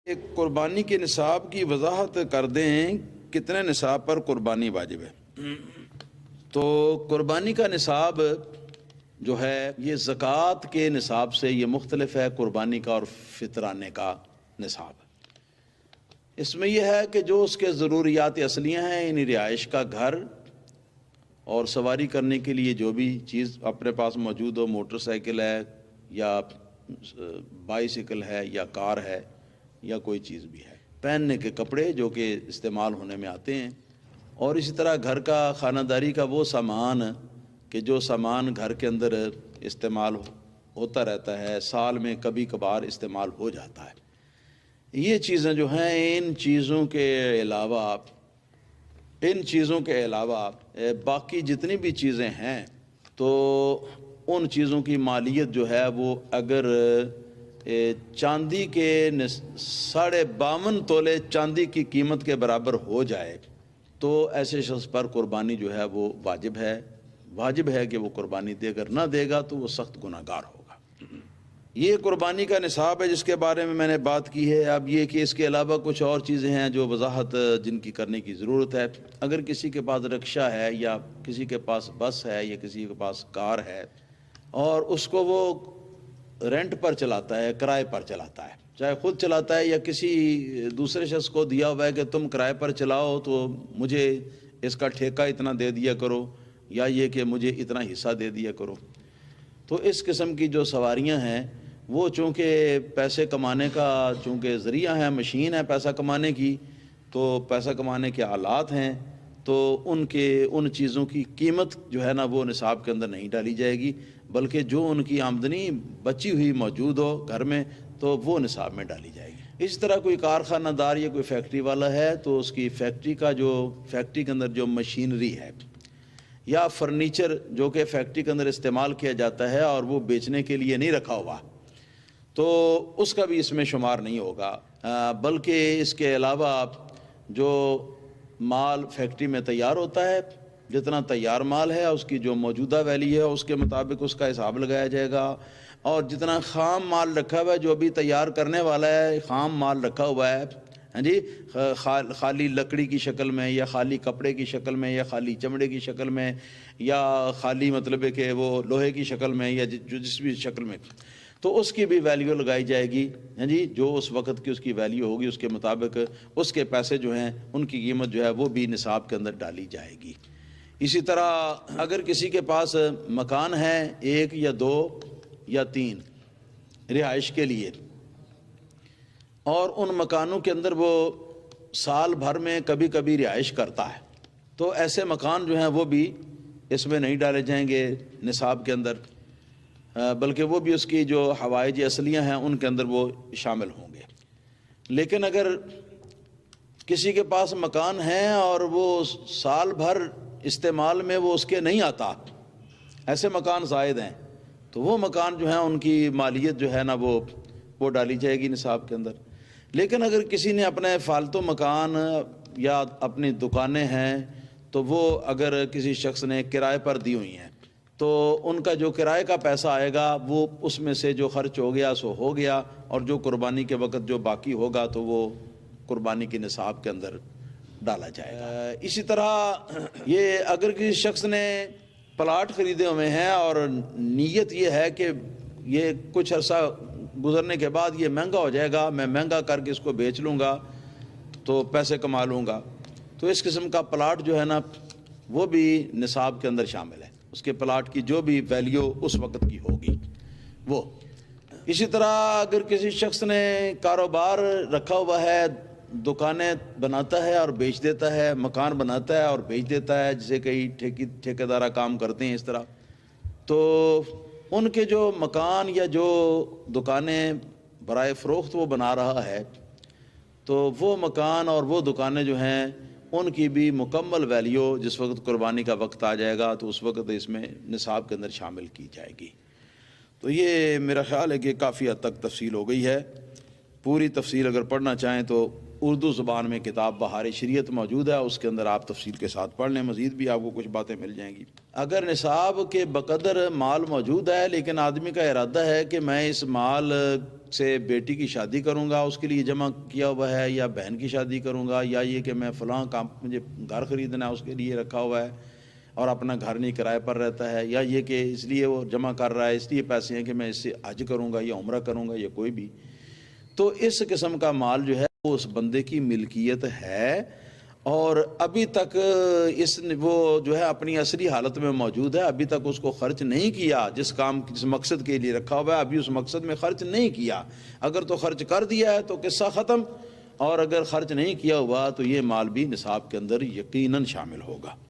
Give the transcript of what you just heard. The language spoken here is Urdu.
ایک قربانی کے نصاب کی وضاحت کر دیں، کتنے نصاب پر قربانی واجب ہے؟ تو قربانی کا نصاب جو ہے یہ زکوٰۃ کے نصاب سے یہ مختلف ہے، قربانی کا اور فطرانے کا نصاب۔ اس میں یہ ہے کہ جو اس کے ضروریات اصلیہ ہیں، یعنی رہائش کا گھر اور سواری کرنے کے لیے جو بھی چیز اپنے پاس موجود ہو، موٹر سائیکل ہے یا بائیسیکل ہے یا کار ہے یا کوئی چیز بھی ہے، پہننے کے کپڑے جو کہ استعمال ہونے میں آتے ہیں، اور اسی طرح گھر کا خانہ داری کا وہ سامان کہ جو سامان گھر کے اندر استعمال ہوتا رہتا ہے، سال میں کبھی کبھار استعمال ہو جاتا ہے۔ یہ چیزیں جو ہیں، ان چیزوں کے علاوہ باقی جتنی بھی چیزیں ہیں، تو ان چیزوں کی مالیت جو ہے وہ اگر چاندی کے 52.5 تولے چاندی کی قیمت کے برابر ہو جائے تو ایسے شخص پر قربانی جو ہے وہ واجب ہے کہ وہ قربانی دے، اگر نہ دے گا تو وہ سخت گناہ گار ہوگا۔ یہ قربانی کا نصاب ہے جس کے بارے میں نے بات کی ہے۔ اب یہ کہ اس کے علاوہ کچھ اور چیزیں ہیں جو وضاحت جن کی کرنے کی ضرورت ہے۔ اگر کسی کے پاس رکشہ ہے یا کسی کے پاس بس ہے یا کسی کے پاس کار ہے اور اس کو وہ رینٹ پر چلاتا ہے، کرائے پر چلاتا ہے، چاہے خود چلاتا ہے یا کسی دوسرے شخص کو دیا ہوا ہے کہ تم کرائے پر چلاؤ تو مجھے اس کا ٹھیکہ اتنا دے دیا کرو، یا یہ کہ مجھے اتنا حصہ دے دیا کرو، تو اس قسم کی جو سواریاں ہیں وہ چونکہ پیسے کمانے کا چونکہ ذریعہ ہے، مشین ہے پیسہ کمانے کی، تو پیسہ کمانے کے آلات ہیں، تو ان چیزوں کی قیمت جو ہے نا وہ نصاب کے اندر نہیں ڈالی جائے گی، بلکہ جو ان کی آمدنی بچی ہوئی موجود ہو گھر میں تو وہ نصاب میں ڈالی جائے گی۔ اس طرح کوئی کارخانہ دار یا کوئی فیکٹری والا ہے تو اس کی فیکٹری کے اندر جو مشینری ہے یا فرنیچر جو کہ فیکٹری کے اندر استعمال کیا جاتا ہے اور وہ بیچنے کے لیے نہیں رکھا ہوا، تو اس کا بھی اس میں شمار نہیں ہوگا، بلکہ اس کے علاوہ جو مال فیکٹری میں تیار ہوتا ہے، جتنا تیار مال ہے اس کی جو موجودہ ویلیو ہے اس کے مطابق اس کا حساب لگایا جائے گا، اور جتنا خام مال رکھا ہوا ہے جو ابھی تیار کرنے والا ہے، خام مال رکھا ہوا ہے، ہاں جی، خالی لکڑی کی شکل میں یا خالی کپڑے کی شکل میں یا خالی چمڑے کی شکل میں یا خالی مطلب ہے کہ وہ لوہے کی شکل میں یا جس بھی شکل میں، تو اس کی بھی ویلیو لگائی جائے گی، ہاں جی، جو اس وقت کی اس کی ویلیو ہوگی اس کے مطابق اس کے پیسے جو ہیں ان کی قیمت جو ہے وہ بھی نصاب کے اندر ڈالی جائے گی۔ اسی طرح اگر کسی کے پاس مکان ہے 1 یا 2 یا 3 رہائش کے لیے، اور ان مکانوں کے اندر وہ سال بھر میں کبھی کبھی رہائش کرتا ہے، تو ایسے مکان جو ہیں وہ بھی اس میں نہیں ڈالے جائیں گے نصاب کے اندر، بلکہ وہ بھی اس کی جو حوائج اصلیہ ہیں ان کے اندر وہ شامل ہوں گے۔ لیکن اگر کسی کے پاس مکان ہے اور وہ سال بھر استعمال میں وہ اس کے نہیں آتا، ایسے مکان زائد ہیں، تو وہ مکان جو ہیں ان کی مالیت جو ہے نا وہ ڈالی جائے گی نصاب کے اندر۔ لیکن اگر کسی نے اپنے فالتو مکان یا اپنی دکانیں ہیں تو وہ اگر کسی شخص نے کرائے پر دی ہوئی ہیں تو ان کا جو کرائے کا پیسہ آئے گا وہ اس میں سے جو خرچ ہو گیا سو ہو گیا، اور جو قربانی کے وقت جو باقی ہوگا تو وہ قربانی کے نصاب کے اندر ڈالا جائے گا۔ اسی طرح یہ اگر کسی شخص نے پلاٹ خریدے ہوئے ہیں اور نیت یہ ہے کہ یہ کچھ عرصہ گزرنے کے بعد یہ مہنگا ہو جائے گا، میں مہنگا کر کے اس کو بیچ لوں گا تو پیسے کما لوں گا، تو اس قسم کا پلاٹ جو ہے نا وہ بھی نصاب کے اندر شامل ہے، اس کے پلاٹ کی جو بھی ویلیو اس وقت کی ہوگی وہ۔ اسی طرح اگر کسی شخص نے کاروبار رکھا ہوا ہے، دکانیں بناتا ہے اور بیچ دیتا ہے، مکان بناتا ہے اور بیچ دیتا ہے، جسے کئی ٹھیکیدارہ کام کرتے ہیں اس طرح، تو ان کے جو مکان یا جو دکانیں برائے فروخت وہ بنا رہا ہے، تو وہ مکان اور وہ دکانیں جو ہیں ان کی بھی مکمل ویلیو جس وقت قربانی کا وقت آ جائے گا تو اس وقت اس میں نصاب کے اندر شامل کی جائے گی۔ تو یہ میرا خیال ہے کہ کافی حد تک تفصیل ہو گئی ہے، پوری تفصیل اگر پڑھنا چاہیں تو اردو زبان میں کتاب بہار شریعت موجود ہے، اس کے اندر آپ تفصیل کے ساتھ پڑھ لیں، مزید بھی آپ کو کچھ باتیں مل جائیں گی۔ اگر نصاب کے بقدر مال موجود ہے لیکن آدمی کا ارادہ ہے کہ میں اس مال سے بیٹی کی شادی کروں گا، اس کے لیے جمع کیا ہوا ہے، یا بہن کی شادی کروں گا، یا یہ کہ میں فلاں کام مجھے گھر خریدنا ہے اس کے لیے رکھا ہوا ہے اور اپنا گھر نہیں کرائے پر رہتا ہے، یا یہ کہ اس لیے وہ جمع کر رہا ہے اس لیے پیسے ہیں کہ میں اس سے حج کروں گا یا عمرہ کروں گا یا کوئی بھی، تو اس قسم کا مال جو ہے وہ اس بندے کی ملکیت ہے، اور ابھی تک وہ جو ہے اپنی اصلی حالت میں موجود ہے، ابھی تک اس کو خرچ نہیں کیا، جس مقصد کے لیے رکھا ہوا ہے ابھی اس مقصد میں خرچ نہیں کیا۔ اگر تو خرچ کر دیا ہے تو قصہ ختم، اور اگر خرچ نہیں کیا ہوا تو یہ مال بھی نصاب کے اندر یقیناً شامل ہوگا۔